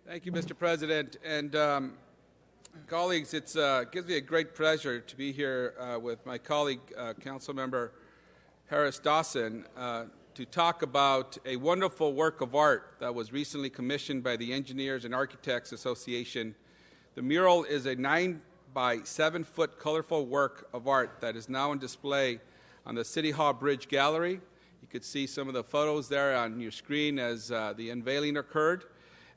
Thank you, Mr. President. And colleagues, it gives me a great pleasure to be here with my colleague, Councilmember Harris Dawson, to talk about a wonderful work of art that was recently commissioned by the Engineers and Architects Association. The mural is a 9 by 7 foot colorful work of art that is now on display on the City Hall Bridge Gallery. You could see some of the photos there on your screen as the unveiling occurred.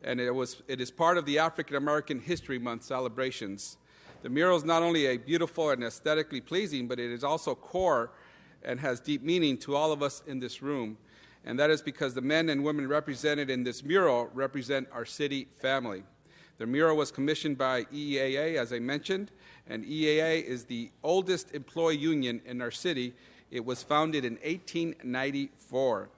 And it is part of the African American History Month celebrations. The mural is not only a beautiful and aesthetically pleasing, but it is also core and has deep meaning to all of us in this room. And that is because the men and women represented in this mural represent our city family. The mural was commissioned by EAA, as I mentioned, and EAA is the oldest employee union in our city. It was founded in 1894.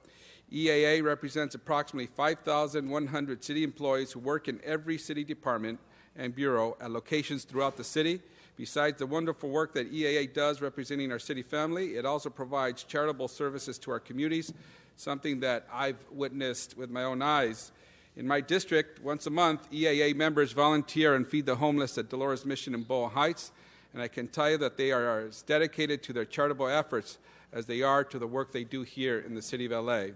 EAA represents approximately 5,100 city employees who work in every city department and bureau at locations throughout the city. Besides the wonderful work that EAA does representing our city family, it also provides charitable services to our communities, something that I've witnessed with my own eyes. In my district, once a month, EAA members volunteer and feed the homeless at Dolores Mission in Boa Heights, and I can tell you that they are as dedicated to their charitable efforts as they are to the work they do here in the city of LA.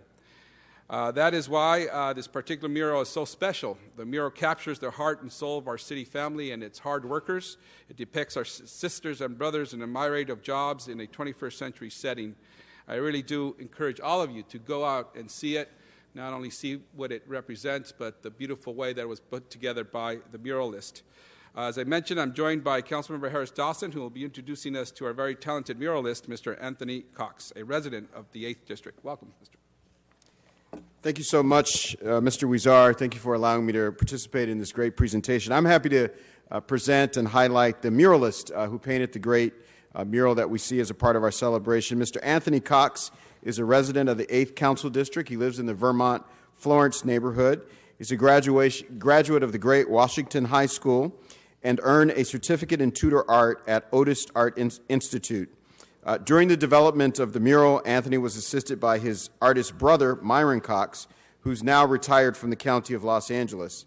That is why this particular mural is so special. The mural captures the heart and soul of our city family and its hard workers. It depicts our sisters and brothers in a myriad of jobs in a 21st century setting. I really do encourage all of you to go out and see it, not only see what it represents, but the beautiful way that it was put together by the muralist. As I mentioned, I'm joined by Councilmember Harris Dawson, who will be introducing us to our very talented muralist, Mr. Anthony Cox, a resident of the 8th District. Welcome, Mr. Thank you so much, Mr. Huizar. Thank you for allowing me to participate in this great presentation. I'm happy to present and highlight the muralist who painted the great mural that we see as a part of our celebration. Mr. Anthony Cox is a resident of the 8th Council District. He lives in the Vermont Florence neighborhood. He's a graduate of the great Washington High School and earned a certificate in tutor art at Otis Art Institute. During the development of the mural, Anthony was assisted by his artist brother, Myron Cox, who's now retired from the County of Los Angeles.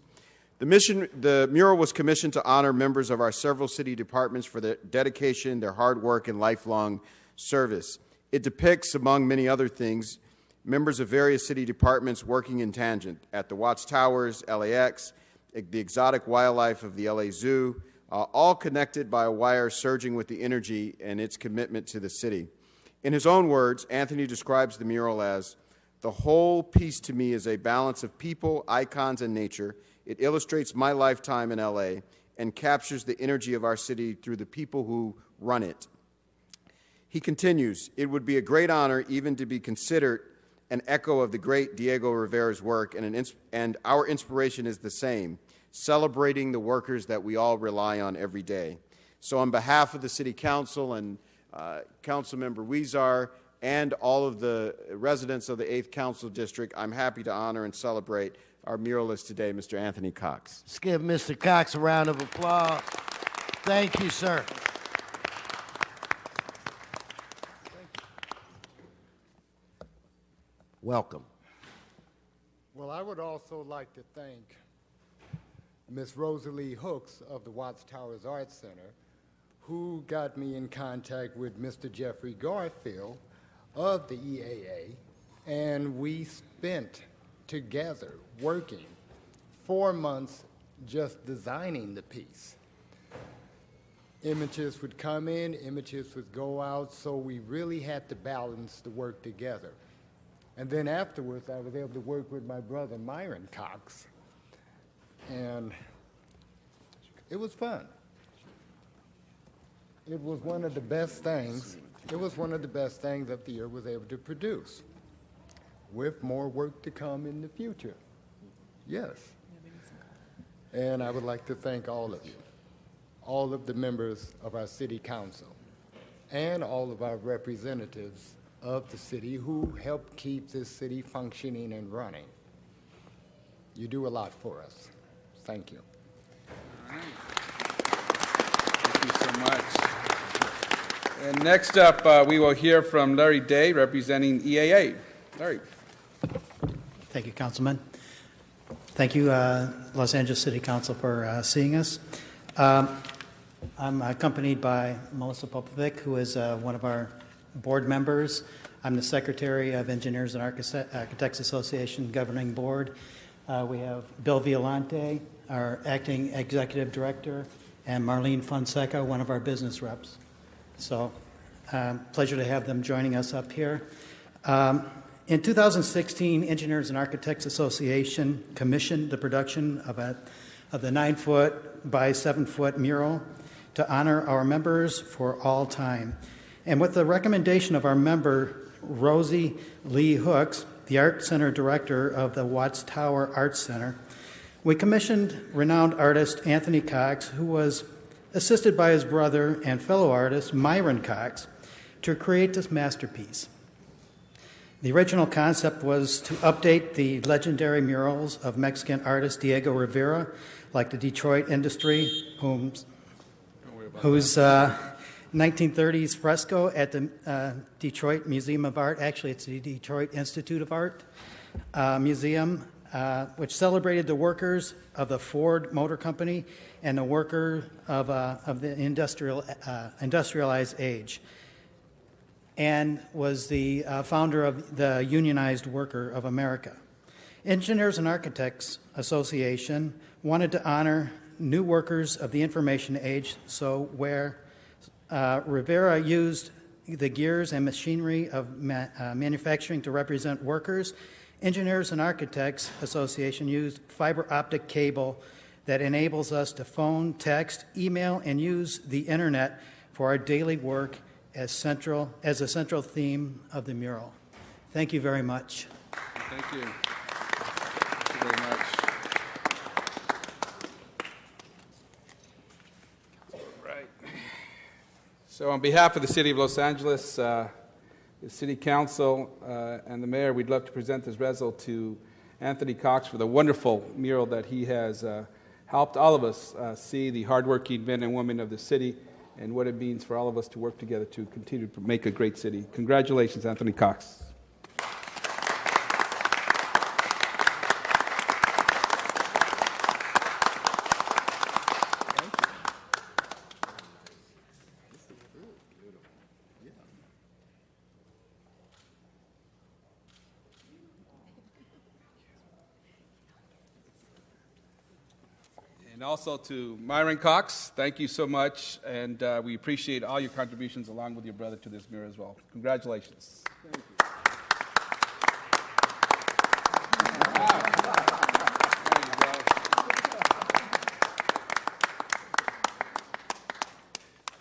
The mural was commissioned to honor members of our several city departments for their dedication, their hard work, and lifelong service. It depicts, among many other things, members of various city departments working in tangent at the Watchtowers, LAX, the exotic wildlife of the LA Zoo, all connected by a wire surging with the energy and its commitment to the city. In his own words, Anthony describes the mural as, "The whole piece to me is a balance of people, icons, and nature. It illustrates my lifetime in LA and captures the energy of our city through the people who run it." He continues, "It would be a great honor even to be considered an echo of the great Diego Rivera's work, and our inspiration is the same, celebrating the workers that we all rely on every day." So on behalf of the City Council and Councilmember Huizar and all of the residents of the 8th Council District, I'm happy to honor and celebrate our muralist today, Mr. Anthony Cox. Let's give Mr. Cox a round of applause. Thank you, sir. Welcome. Well, I would also like to thank Ms. Rosalie Hooks of the Watchtowers Art Center, who got me in contact with Mr. Jeffrey Garfield of the EAA, and we spent together working 4 months just designing the piece. Images would come in, images would go out, so we really had to balance the work together. And then afterwards, I was able to work with my brother, Myron Cox, and it was fun. It was one of the best things. It was one of the best things that the year was able to produce, with more work to come in the future. Yes. And I would like to thank all of you, all of the members of our city council, and all of our representatives of the city who help keep this city functioning and running. You do a lot for us. Thank you. All right. Thank you so much. And next up, we will hear from Larry Day, representing EAA. Larry. Thank you, Councilman. Thank you, Los Angeles City Council, for seeing us. I'm accompanied by Melissa Popovic, who is one of our board members. I'm the Secretary of Engineers and Architects Association Governing Board. We have Bill Violante, our Acting Executive Director, and Marlene Fonseca, one of our business reps. So, pleasure to have them joining us up here. In 2016, Engineers and Architects Association commissioned the production of the 9-foot by 7-foot mural to honor our members for all time. And with the recommendation of our member, Rosie Lee Hooks, the Art Center Director of the Watts Tower Arts Center, we commissioned renowned artist Anthony Cox, who was assisted by his brother and fellow artist Myron Cox, to create this masterpiece. The original concept was to update the legendary murals of Mexican artist Diego Rivera, like the Detroit Industry, whose 1930s fresco at the Detroit Museum of Art, actually it's the Detroit Institute of Art Museum, which celebrated the workers of the Ford Motor Company and the worker of the industrialized age, and was the founder of the Unionized Worker of America. Engineers and Architects Association wanted to honor new workers of the information age, so where Rivera used the gears and machinery of manufacturing to represent workers, Engineers and Architects Association used fiber optic cable that enables us to phone, text, email, and use the internet for our daily work as a central theme of the mural. Thank you very much. Thank you. Thank you very much. Right. So on behalf of the City of Los Angeles, the City Council, and the Mayor, we'd love to present this result to Anthony Cox for the wonderful mural that he has helped all of us see the hardworking men and women of the city and what it means for all of us to work together to continue to make a great city. Congratulations, Anthony Cox. And also to Myron Cox, thank you so much, and we appreciate all your contributions along with your brother to this mural as well. Congratulations. Thank you.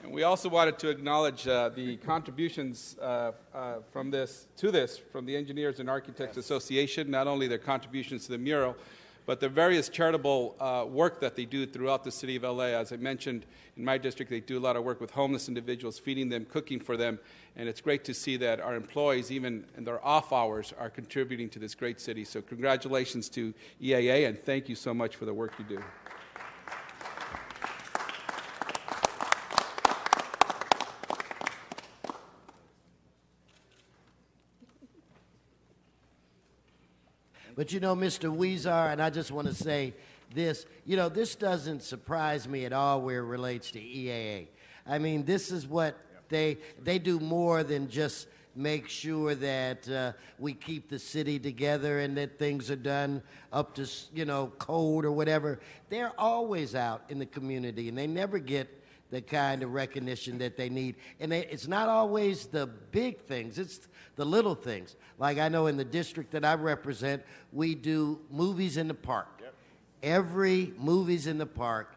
And we also wanted to acknowledge the contributions from the Engineers and Architects Association, not only their contributions to the mural, but the various charitable work that they do throughout the city of LA. As I mentioned, in my district, they do a lot of work with homeless individuals, feeding them, cooking for them, and it's great to see that our employees, even in their off hours, are contributing to this great city. So congratulations to EAA, and thank you so much for the work you do. But you know, Mr. Weezer, and I just want to say this, you know, this doesn't surprise me at all where it relates to EAA. I mean, this is what they do more than just make sure that we keep the city together and that things are done up to, you know, code or whatever. They're always out in the community, and they never get the kind of recognition that they need. And it's not always the big things, it's the little things. Like I know in the district that I represent, we do movies in the park. Yep. Every movies in the park,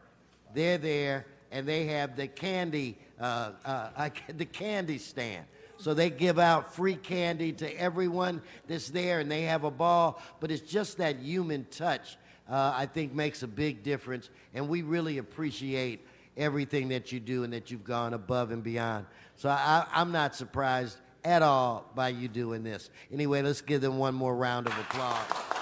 they're there, and they have the candy, the candy stand. So they give out free candy to everyone that's there, and they have a ball. But it's just that human touch, I think, makes a big difference. And we really appreciate everything that you do and that you've gone above and beyond. So I'm not surprised at all by you doing this. Anyway, let's give them one more round of applause.